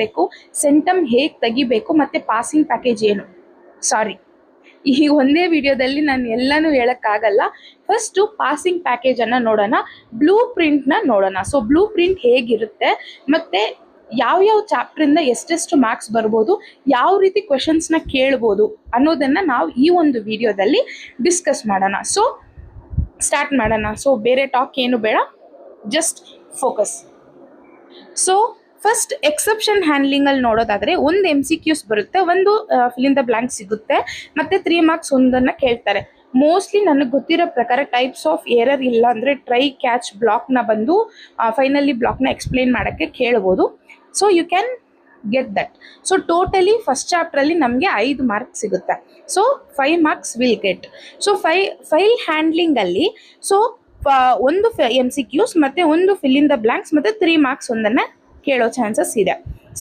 ಬರೀಬೇಕು, ಸೆಂಟಮ್ ಹೇಗೆ ತೆಗಿಬೇಕು, ಮತ್ತು ಪಾಸಿಂಗ್ ಪ್ಯಾಕೇಜ್ ಏನು. ಸಾರಿ, ಈ ಒಂದೇ ವಿಡಿಯೋದಲ್ಲಿ ನಾನು ಎಲ್ಲನೂ ಹೇಳೋಕ್ಕಾಗಲ್ಲ. ಫಸ್ಟು ಪಾಸಿಂಗ್ ಪ್ಯಾಕೇಜನ್ನು ನೋಡೋಣ, ಬ್ಲೂ ಪ್ರಿಂಟ್ನ ನೋಡೋಣ. ಸೊ ಬ್ಲೂ ಪ್ರಿಂಟ್ ಹೇಗಿರುತ್ತೆ ಮತ್ತು ಯಾವ್ಯಾವ ಚಾಪ್ಟ್ರಿಂದ ಎಷ್ಟೆಷ್ಟು ಮಾರ್ಕ್ಸ್ ಬರ್ಬೋದು, ಯಾವ ರೀತಿ ಕ್ವೆಶನ್ಸ್ನ ಕೇಳ್ಬೋದು ಅನ್ನೋದನ್ನು ನಾವು ಈ ಒಂದು ವಿಡಿಯೋದಲ್ಲಿ ಡಿಸ್ಕಸ್ ಮಾಡೋಣ. ಸೊ ಸ್ಟಾರ್ಟ್ ಮಾಡೋಣ. ಸೊ ಬೇರೆ ಟಾಕ್ ಏನು ಬೇಡ, just focus. So first exception ಹ್ಯಾಂಡ್ಲಿಂಗಲ್ಲಿ ನೋಡೋದಾದರೆ ಒಂದು MCQs ಬರುತ್ತೆ, ಒಂದು ಫಿಲ್ ಇನ್ ದ ಬ್ಲಾಂಕ್ ಸಿಗುತ್ತೆ, ಮತ್ತು 3 ಮಾರ್ಕ್ಸ್ ಒಂದನ್ನು ಕೇಳ್ತಾರೆ. ಮೋಸ್ಟ್ಲಿ ನನಗೆ ಗೊತ್ತಿರೋ ಪ್ರಕಾರ ಟೈಪ್ಸ್ ಆಫ್ ಎರರ್ ಇಲ್ಲ ಅಂದರೆ ಟ್ರೈ ಕ್ಯಾಚ್ ಬ್ಲಾಕ್ನ ಬಂದು ಫೈನಲಿ ಬ್ಲಾಕ್ನ ಎಕ್ಸ್ಪ್ಲೇನ್ ಮಾಡೋಕ್ಕೆ ಕೇಳ್ಬೋದು. So you can get that. So totally first ಚಾಪ್ಟ್ರಲ್ಲಿ ನಮಗೆ 5 ಮಾರ್ಕ್ಸ್ ಸಿಗುತ್ತೆ. So 5 marks will get. So file ಹ್ಯಾಂಡ್ಲಿಂಗಲ್ಲಿ ಸೊ ಒಂದು MCQs ಮತ್ತು ಒಂದು ಫಿಲ್ ಇನ್ ದ ಬ್ಲಾಂಕ್ಸ್ ಮತ್ತು 3 ಮಾರ್ಕ್ಸ್ ಒಂದನ್ನು ಕೇಳೋ ಚಾನ್ಸಸ್ ಇದೆ.